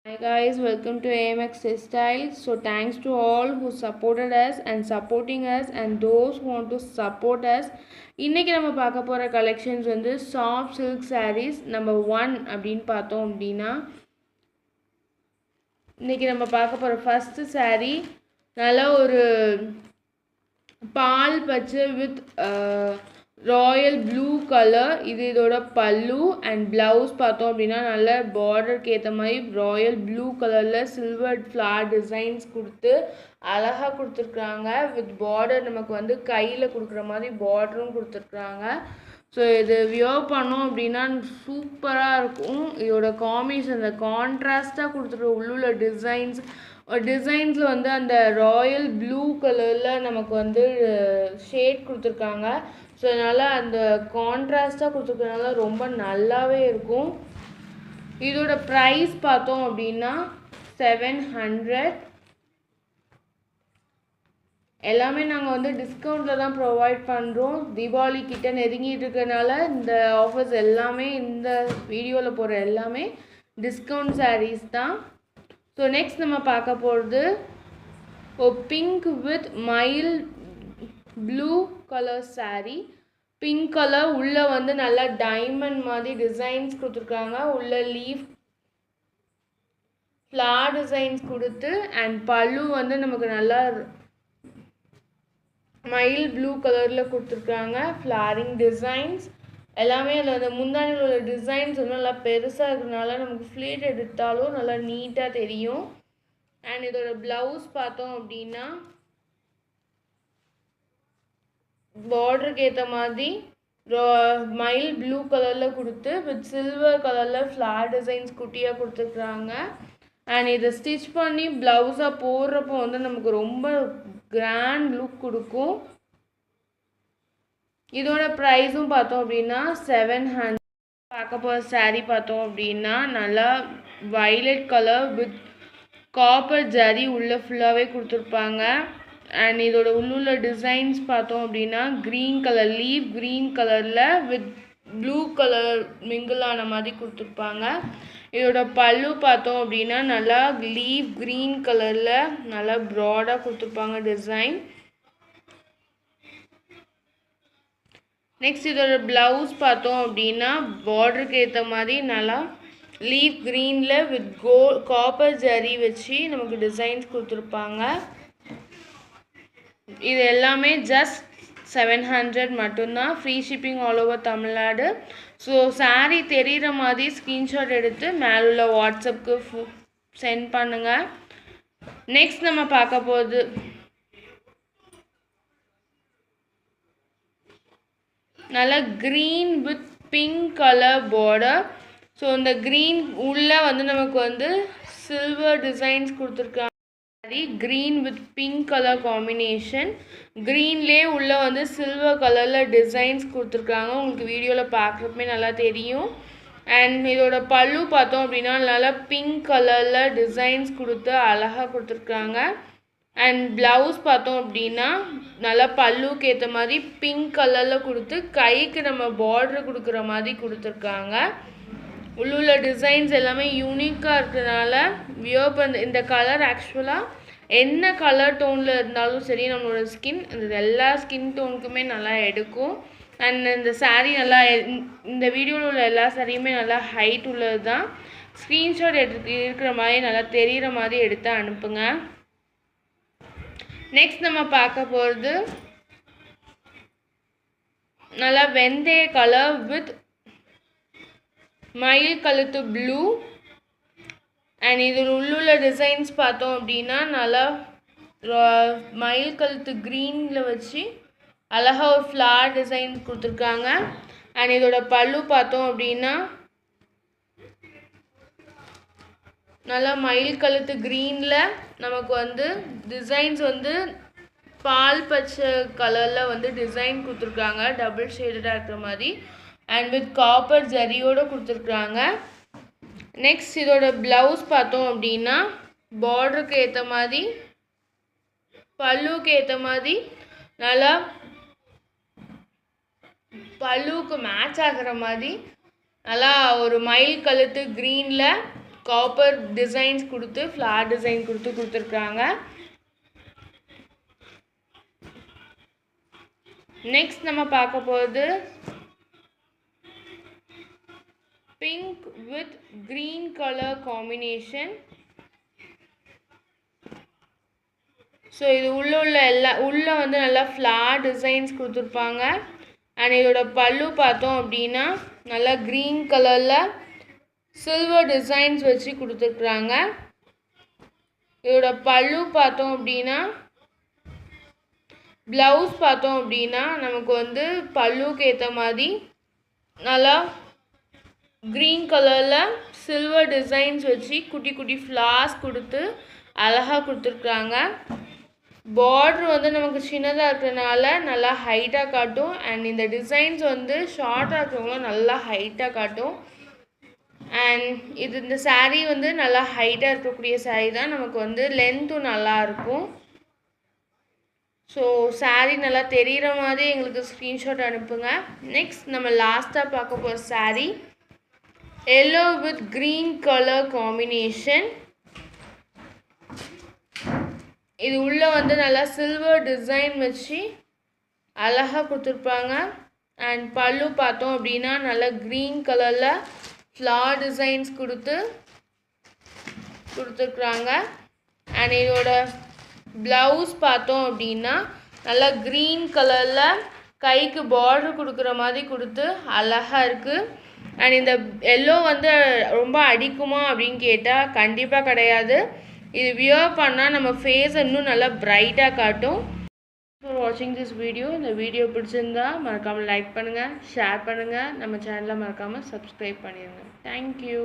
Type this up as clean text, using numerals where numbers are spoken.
Hi guys, welcome to AMX Textiles. So thanks to all who supported us and supporting us and those who want to support us. இன்னைக்கு நம்ம பார்க்க போற collections வந்து soft silk sarees number 1 அப்படினு பார்த்தோம் அப்படினா இன்னைக்கு நம்ம பார்க்க போற first saree நல்ல ஒரு பால் பச்சை with ராயல் ப்ளூ கலர். இது இதோட பல்லு அண்ட் ப்ளவுஸ் பார்த்தோம் அப்படின்னா நல்ல பார்டருக்கு ஏற்ற மாதிரி ராயல் ப்ளூ கலரில் சில்வர் ஃப்ளார் டிசைன்ஸ் கொடுத்து அழகாக கொடுத்துருக்குறாங்க. வித் பார்டர் நமக்கு வந்து கையில் கொடுக்குற மாதிரி பார்டரும் கொடுத்துருக்குறாங்க. ஸோ இது வியர் பண்ணோம் அப்படின்னா சூப்பராக இருக்கும். இதோட காம்பினேஷன் அந்த கான்ட்ராஸ்டாக கொடுத்துருக்க உள்ளுள்ள டிசைன்ஸில் வந்து அந்த ராயல் ப்ளூ கலரில் நமக்கு வந்து ஷேட் கொடுத்துருக்காங்க. ஸோ அதனால் அந்த கான்ட்ராஸ்டாக கொடுத்துருக்கனால ரொம்ப நல்லாவே இருக்கும். இதோட ப்ரைஸ் பார்த்தோம் அப்படின்னா 700. எல்லாமே நாங்கள் வந்து டிஸ்கவுண்ட்டில் தான் ப்ரொவைட் பண்ணுறோம். தீபாவளி கிட்ட நெருங்கிட்டு இருக்கிறனால இந்த ஆஃபர்ஸ் எல்லாமே இந்த வீடியோவில் போகிற எல்லாமே டிஸ்கவுண்ட் சாரீஸ் தான். ஸோ நெக்ஸ்ட் நம்ம பார்க்க போகிறது பிங்க் வித் மயில் blue colour sari. Pink colour உள்ளே வந்து நல்லா டைமண்ட் மாதிரி டிசைன்ஸ் கொடுத்துருக்காங்க. உள்ள லீஃப் ஃப்ளார் டிசைன்ஸ் கொடுத்து அண்ட் பல்லு வந்து நமக்கு நல்லா மயில் ப்ளூ கலரில் கொடுத்துருக்காங்க. ஃப்ளாரிங் டிசைன்ஸ் எல்லாமே அதில் அந்த முந்தானியில் உள்ள டிசைன்ஸ் வந்து நல்லா பெருசாக இருக்கிறதுனால நமக்கு ஃப்ளீட் எடுத்தாலும் நல்லா நீட்டாக தெரியும். அண்ட் இதோட ப்ளவுஸ் பார்த்தோம் அப்படின்னா பார்டருக்கு ஏற்ற மாதிரி மயில் ப்ளூ கலரில் கொடுத்து வித் சில்வர் கலரில் ஃப்ளார் டிசைன்ஸ் குட்டியாக கொடுத்துருக்குறாங்க. அண்ட் இதை ஸ்டிச் பண்ணி ப்ளவுஸாக போடுறப்போ வந்து நமக்கு ரொம்ப கிராண்ட் லுக் கொடுக்கும். இதோட ப்ரைஸும் பார்த்தோம் அப்படின்னா 700. பார்க்க போகிற சாரீ பார்த்தோம் அப்படின்னா நல்லா violet colour with copper zari உள்ளே ஃபுல்லாகவே கொடுத்துருப்பாங்க. அண்ட் இதோட உள்ளுள்ள டிசைன்ஸ் பார்த்தோம் அப்படின்னா க்ரீன் கலர் லீவ் க்ரீன் கலரில் வித் ப்ளூ கலர் மிங்கிள் ஆன மாதிரி கொடுத்துருப்பாங்க. இதோட பல்லு பார்த்தோம் அப்படின்னா நல்லா லீவ் க்ரீன் கலரில் நல்லா ப்ராடாக கொடுத்துருப்பாங்க டிசைன். நெக்ஸ்ட் இதோட ப்ளவுஸ் பார்த்தோம் அப்படின்னா பார்டருக்கு ஏற்ற மாதிரி நல்லா லீவ் க்ரீனில் வித் காப்பர் ஜரி வச்சு நமக்கு டிசைன்ஸ் கொடுத்துருப்பாங்க. இது எல்லாமே ஜஸ்ட் 700 மட்டும்தான். Free shipping all over Tamil Nadu. So sari தெரிகிற மாதிரி ஸ்க்ரீன்ஷாட் எடுத்து மேலுள்ள வாட்ஸ்அப்புக்கு சென்ட் பண்ணுங்கள். நெக்ஸ்ட் நம்ம பார்க்க போகுது நல்லா green with pink colour border. So இந்த க்ரீன் உள்ளே வந்து நமக்கு வந்து சில்வர் டிசைன்ஸ் கொடுத்துருக்காங்க. Green with pink colour combination. க்ரீன்லேயே உள்ளே வந்து சில்வர் கலரில் டிசைன்ஸ் கொடுத்துருக்காங்க. உங்களுக்கு வீடியோவில் பார்க்குறப்பமே நல்லா தெரியும். அண்ட் இதோட பல்லு பார்த்தோம் அப்படின்னா நல்லா பிங்க் கலரில் டிசைன்ஸ் கொடுத்து அழகாக கொடுத்துருக்காங்க. அண்ட் ப்ளவுஸ் பார்த்தோம் அப்படின்னா நல்லா பல்லுக்கு ஏற்ற மாதிரி பிங்க் கலரில் கொடுத்து கைக்கு நம்ம பார்டர் கொடுக்குற மாதிரி கொடுத்துருக்காங்க. உள்ள டிசைன்ஸ் எல்லாமே யூனிக்காக இருக்கிறதுனால வியர் பண்ண இந்த கலர் ஆக்சுவலாக என்ன கலர் டோனில் இருந்தாலும் சரி நம்மளோட ஸ்கின் இந்த எல்லா ஸ்கின் டோனுக்குமே நல்லா எடுக்கும். அண்ட் இந்த சாரீ நல்லா இந்த வீடியோவில் உள்ள எல்லா சாரியுமே நல்லா ஹைட் உள்ளது தான். ஸ்க்ரீன்ஷாட் இருக்கிற மாதிரி நல்லா தெரிகிற மாதிரி எடுத்து அனுப்புங்க. நெக்ஸ்ட் நம்ம பார்க்க போகிறது நல்லா வெந்தய கலர் வித் மயில் கழுத்து ப்ளூ. அண்ட் இதில் உள்ள டிசைன்ஸ் பார்த்தோம் அப்படின்னா நல்லா மயில் கழுத்து க்ரீனில் வச்சு அழகாக ஒரு ஃப்ளார் டிசைன் கொடுத்துருக்காங்க. அண்ட் இதோட பல்லு பார்த்தோம் அப்படின்னா நல்லா மயில் கழுத்து க்ரீனில் நமக்கு வந்து டிசைன்ஸ் வந்து பால் பச்சை கலரில் வந்து டிசைன் கொடுத்துருக்காங்க டபுள் ஷேடடாக இருக்கிற மாதிரி. அண்ட் வித் காப்பர் ஜரியோடு கொடுத்துருக்குறாங்க. நெக்ஸ்ட் இதோட ப்ளவுஸ் பார்த்தோம் அப்படின்னா பார்டருக்கு ஏற்ற மாதிரி பல்லுக்கு ஏற்ற மாதிரி நல்லா பல்லுக்கு மேட்ச் ஆகிற மாதிரி நல்லா ஒரு மயில் கழுத்து க்ரீனில் காப்பர் டிசைன்ஸ் கொடுத்து ஃப்ளார் டிசைன் கொடுத்துருக்காங்க. நெக்ஸ்ட் நம்ம பார்க்க போகிறது pink with green colour combination. So இது உள்ள வந்து நல்லா ஃப்ளார் டிசைன்ஸ் கொடுத்துருப்பாங்க. அண்ட் இதோட பல்லு பார்த்தோம் அப்படின்னா நல்லா க்ரீன் கலரில் சில்வர் டிசைன்ஸ் வச்சு கொடுத்துருக்குறாங்க. இதோட பல்லு பார்த்தோம் அப்படின்னா ப்ளவுஸ் பார்த்தோம் அப்படின்னா நமக்கு வந்து பல்லுக்கு ஏற்ற மாதிரி நல்லா க்ரீன் கலரில் சில்வர் டிசைன்ஸ் வச்சு குட்டி குட்டி ஃப்ளார்ஸ் கொடுத்து அழகாக கொடுத்துருக்குறாங்க. பார்ட்ரு வந்து நமக்கு சின்னதாக இருக்கிறதுனால நல்லா ஹைட்டாக காட்டும். அண்ட் இந்த டிசைன்ஸ் வந்து ஷார்ட்டாக இருக்கிறவங்களும் நல்லா ஹைட்டாக காட்டும். அண்ட் இந்த saree வந்து நல்லா ஹைட்டாக இருக்கக்கூடிய saree தான். நமக்கு வந்து லென்த்தும் நல்லாயிருக்கும். ஸோ saree நல்லா தெரிகிற மாதிரி எங்களுக்கு ஸ்க்ரீன்ஷாட் அனுப்புங்க. நெக்ஸ்ட் நம்ம லாஸ்ட்டாக பார்க்க போகிற saree yellow with green colour combination. இது உள்ளே வந்து நல்லா சில்வர் டிசைன் வச்சு அழகாக கொடுத்துருப்பாங்க. அண்ட் பல்லு பார்த்தோம் அப்படின்னா நல்லா க்ரீன் கலரில் ஃப்ளார் டிசைன்ஸ் கொடுத்துருக்குறாங்க. அண்ட் இதோட ப்ளவுஸ் பார்த்தோம் அப்படின்னா நல்லா க்ரீன் கலரில் கைக்கு பார்டர் கொடுக்குற மாதிரி கொடுத்து அழகாக இருக்குது. அண்ட் இந்த எல்லோ வந்து ரொம்ப அடிக்குமா அப்படின்னு கேட்டால் கண்டிப்பாக கிடையாது. இது வியர் பண்ணால் நம்ம ஃபேஸ் இன்னும் நல்லா பிரைட்டாக காட்டும். ஃபார் வாட்சிங் திஸ் வீடியோ. இந்த வீடியோ பிடிச்சிருந்தா மறக்காமல் லைக் பண்ணுங்கள், ஷேர் பண்ணுங்கள், நம்ம சேனலை மறக்காமல் சப்ஸ்கிரைப் பண்ணிடுங்க. தேங்க்யூ.